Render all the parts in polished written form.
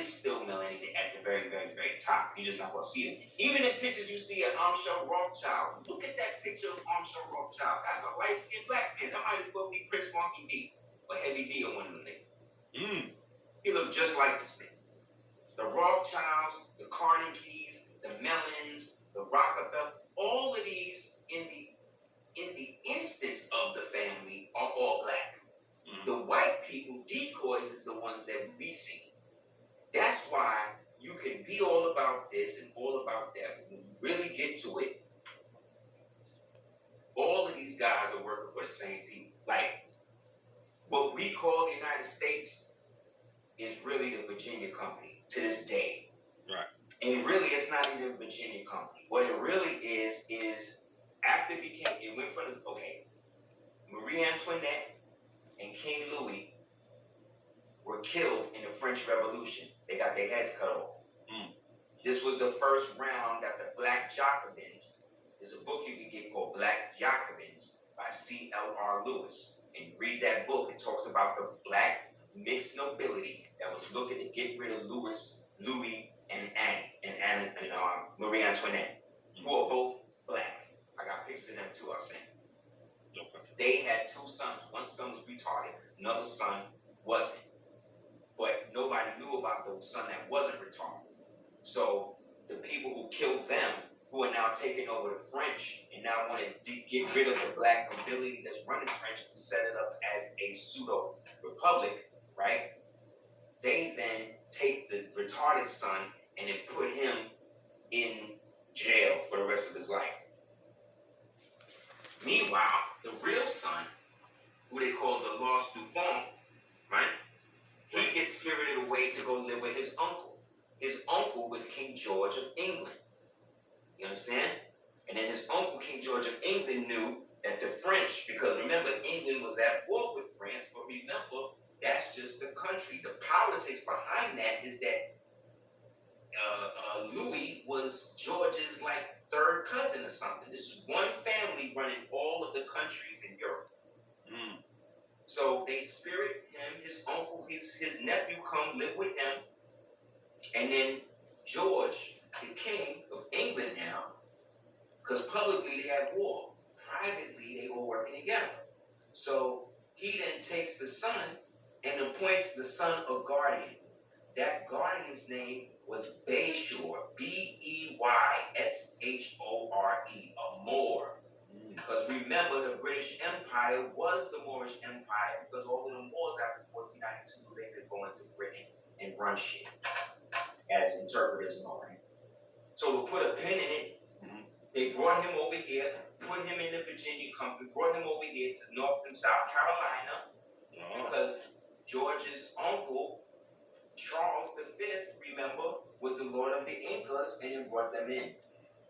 is still melanated at the very, very, very top. You're just not going to see it. Even in pictures you see of Amshel Rothschild. Look at that picture of Amshel Rothschild. That's a light-skinned black man. That might as well be Prince Monkey D or Heavy D or one of them niggas. He looked just like this nigga. The Rothschilds, the Carnegies, the Mellons, the Rockefeller, all of these in the instance of the family are all black. The white people, decoys, is the ones that we see. That's why you can be all about this and all about that. But when you really get to it, all of these guys are working for the same people. Like, what we call the United States is really the Virginia Company to this day. Right. And really, it's not even a Virginia Company. What it really is after it went from, Marie Antoinette and King Louis were killed in the French Revolution. They got their heads cut off. This was the first round that the Black Jacobins, there's a book you can get called Black Jacobins by C.L.R. Lewis. And you read that book, it talks about the black mixed nobility that was looking to get rid of Louis and Marie Antoinette, who are both black. I got pictures of them too, I'll send. Okay. They had two sons. One son was retarded, another son wasn't. But nobody knew about the son that wasn't retarded. So the people who killed them, who are now taking over the French and now want to get rid of the black nobility that's running French and set it up as a pseudo-republic, right? They then take the retarded son and then put him in jail for the rest of his life. Meanwhile, the real son, who they call the Lost Dauphin, right? He gets spirited away to go live with his uncle. His uncle was King George of England. You understand? And then his uncle, King George of England, knew that the French, because remember, England was at war with France, but remember, that's just the country. The politics behind that is that Louis was George's third cousin or something. This is one family running all of the countries in Europe. So they spirit him, his uncle, his nephew come live with him. And then George, the king of England now, because publicly they had war. Privately, they were working together. So he then takes the son and appoints the son a guardian. That guardian's name was Bayshore, Beysshore, a Moor. Because remember, the British Empire was the Moorish Empire because all of the Moors after 1492 was able to go into Britain and run shit as interpreters and all that. So we'll put a pin in it. They brought him over here, put him in the Virginia Company, brought him over here to North and South Carolina because George's uncle, Charles V, remember, was the Lord of the Incas and he brought them in.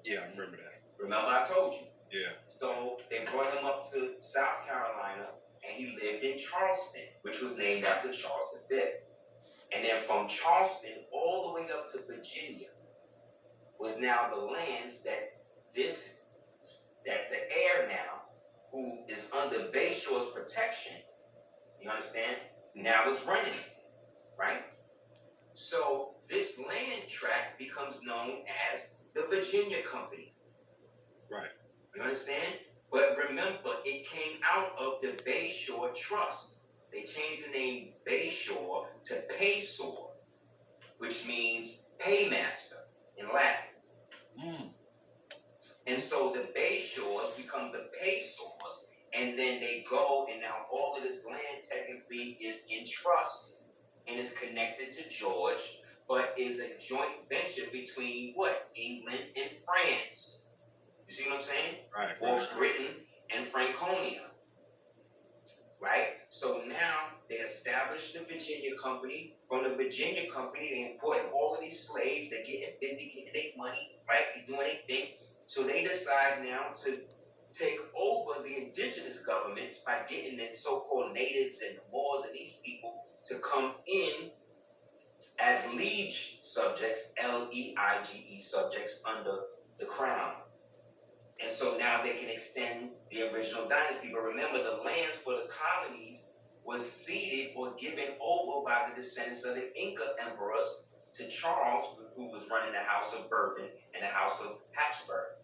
Yeah, I remember that. Remember I told you? Yeah. So they brought him up to South Carolina and he lived in Charleston, which was named after Charles V. And then from Charleston all the way up to Virginia was now the lands that the heir now, who is under Bayshore's protection, you understand, now is running it, right? So this land tract becomes known as the Virginia Company. Right. You understand? But remember, it came out of the Bayshore Trust. They changed the name Bayshore to Paysore, which means paymaster in Latin. And so the Bayshores become the Paysores, and then they go, and now all of this land technically is in trust and is connected to George, but is a joint venture between what? England and France. You see what I'm saying? Right. Or Britain and Franconia. Right? So now they established the Virginia Company. From the Virginia Company, they importing all of these slaves. They're getting busy, getting their money, right? They're doing their thing. So they decide now to take over the indigenous governments by getting the so-called natives and the Moors and these people to come in as liege subjects, L-E-I-G-E subjects under the crown. And so now they can extend the original dynasty. But remember, the lands for the colonies was ceded or given over by the descendants of the Inca emperors to Charles, who was running the House of Bourbon and the House of Habsburg.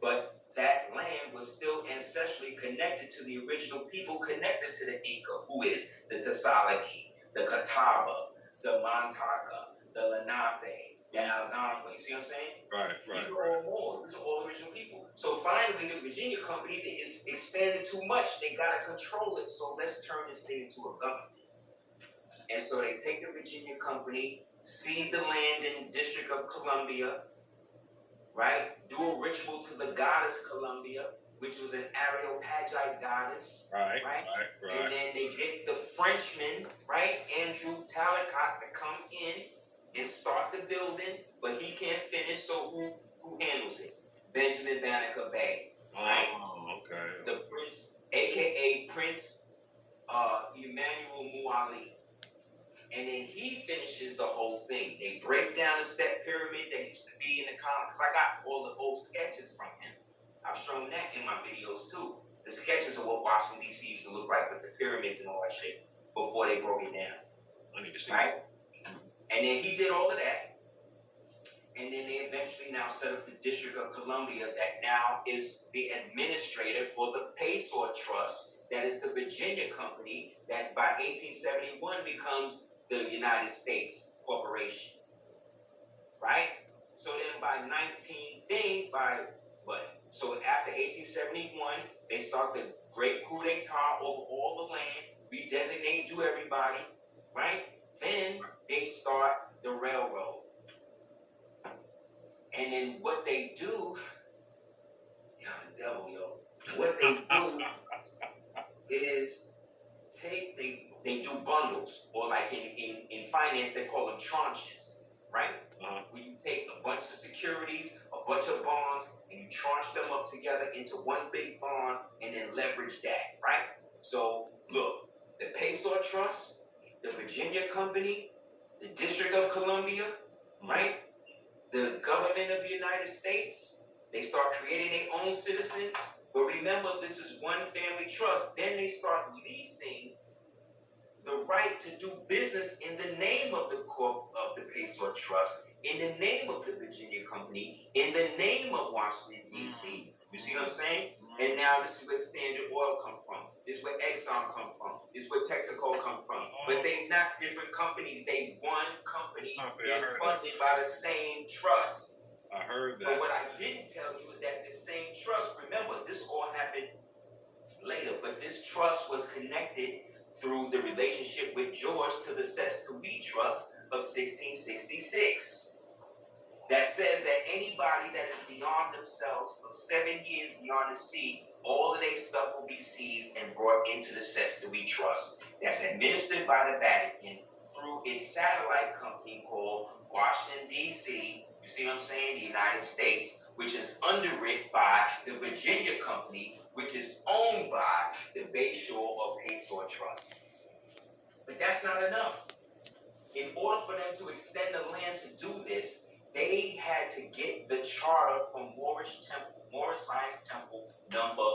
But that land was still ancestrally connected to the original people, connected to the Inca, who is the Tasalaki, the Catawba, the Montaca, the Lenape, the Algonquin. See what I'm saying? Right. These are all Moors. These are all original people. So finally, the Virginia Company is expanded too much. They gotta control it. So let's turn this thing into a government. And so they take the Virginia Company, cede the land in District of Columbia, right? Do a ritual to the goddess Columbia, which was an Areopagite goddess. Right. And then they get the Frenchman, right, Andrew Talcott, to come in and start the building, but he can't finish, so who handles it? Benjamin Banneker Bay, right? Oh, okay. The Prince, aka Prince Emmanuel Muali. And then he finishes the whole thing. They break down the step pyramid that used to be in the comic, because I got all the old sketches from him. I've shown that in my videos too. The sketches of what Washington, D.C. used to look like with the pyramids and all that shit before they broke it down. I need to see right? And then he did all of that. And then they eventually now set up the District of Columbia that now is the administrator for the Paysor Trust, that is the Virginia Company, that by 1871 becomes the United States Corporation, right? So then so after 1871, they start the great coup d'etat over all the land, redesignate to everybody, right? Then they start the railroad. And then what they do, the devil, what they do is they do bundles, or like in finance, they call them tranches, right? Where you take a bunch of securities, a bunch of bonds, and you tranche them up together into one big bond and then leverage that, right? So look, the Paysor Trust, the Virginia Company, the District of Columbia, right? The government of the United States, they start creating their own citizens. But remember, this is one family trust. Then they start leasing the right to do business in the name of the Paysor Trust, in the name of the Virginia Company, in the name of Washington, D.C. You see what I'm saying? And now this is where Standard Oil come from. This is where Exxon come from. This is where Texaco come from. But they not different companies. They one company and funded by the same trust. I heard that. But what I didn't tell you is that the same trust, remember, this all happened later, but this trust was connected through the relationship with George to the Sesquippie Trust of 1666. That says that anybody that is beyond themselves for 7 years beyond the sea, all of their stuff will be seized and brought into the Sesquippie Trust. That's administered by the Vatican through its satellite company called Washington, D.C., you see what I'm saying? The United States, which is underwritten by the Virginia Company, which is owned by the Bayshore or Paysor Trust. But that's not enough. In order for them to extend the land to do this, they had to get the charter from Moorish Science Temple number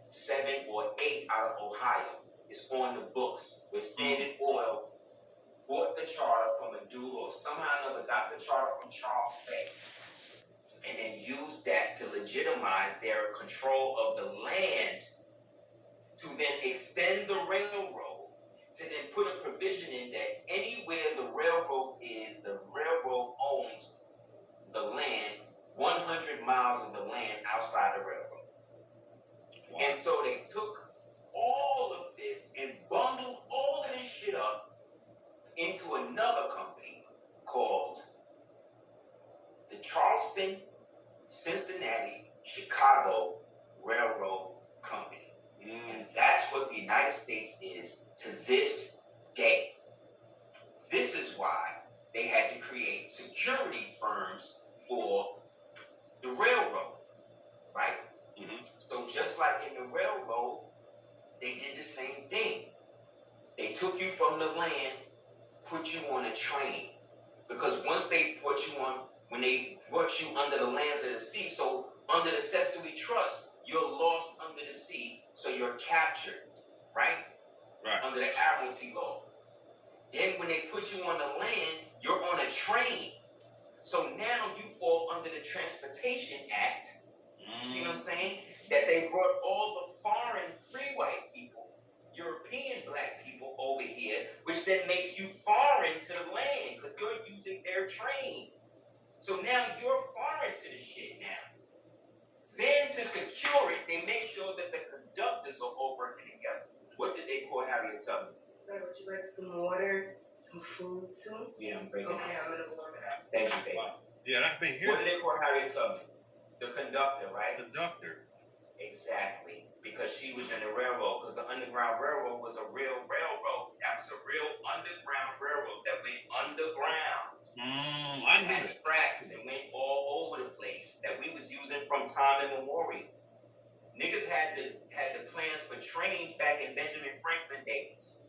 7 or 8 out of Ohio. It's on the books where Standard Oil bought the charter from a dude, or somehow or another got the charter from Charles Bay, and then used that to legitimize their control of the land, to then extend the railroad, to then put a provision in that anywhere the railroad is, the railroad owns the land, 100 miles of the land outside the railroad. Wow. And so they took all of this and bundled all of this shit up into another company called the Charleston, Cincinnati, Chicago Railroad Company. And that's what the United States is to this day. This is why they had to create security firms for the railroad, right? So just like in the railroad, they did the same thing. They took you from the land, put you on a train, because once they put you on, when they brought you under the lands of the sea, so under the Sesquippie Trust, you're lost under the sea, so you're captured, right? Under the Admiralty law. Then when they put you on the land, You're on a train. So now you fall under the Transportation Act. You see what I'm saying? That they brought all the foreign free white people, European black people over here, which then makes you foreign to the land because you're using their train. So now you're foreign to the shit now. Then to secure it, they make sure that the conductors are all working together. What did they call Harriet Tubman? Sorry, would you like some water, some food too? Yeah, I'm breaking Okay, I'm gonna warm it up. Thank you, baby. Wow. Yeah, that's been What here. did they call Harriet Tubman? The conductor, right? Conductor. Exactly. Because she was in the railroad, because the Underground Railroad was a real railroad. That was a real underground railroad that went underground. I Had knew. tracks and went all over the place that we was using from time immemorial. Niggas had the plans for trains back in Benjamin Franklin days.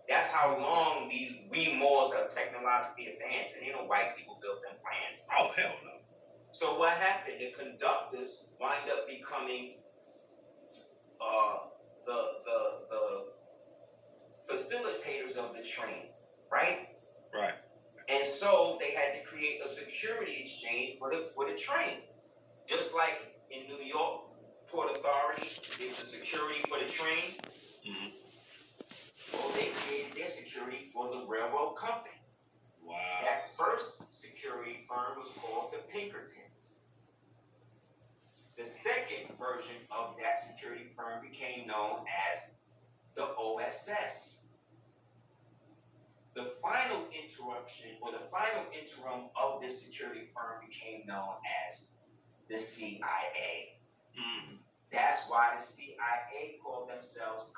That's how long we Moors are technologically advanced, and white people built them plans. Oh, hell no. So what happened? The conductors wind up becoming the facilitators of the train, right? Right. And so they had to create a security exchange for the train. Just like in New York, Port Authority is the security for the train. Mm-hmm. Well, they created their security for the railroad company. Wow. That first security firm was called the Pinkertons. The second version of that security firm became known as the OSS. The final interruption, or the final interim of this security firm became known as the CIA. Mm-hmm. That's why the CIA called themselves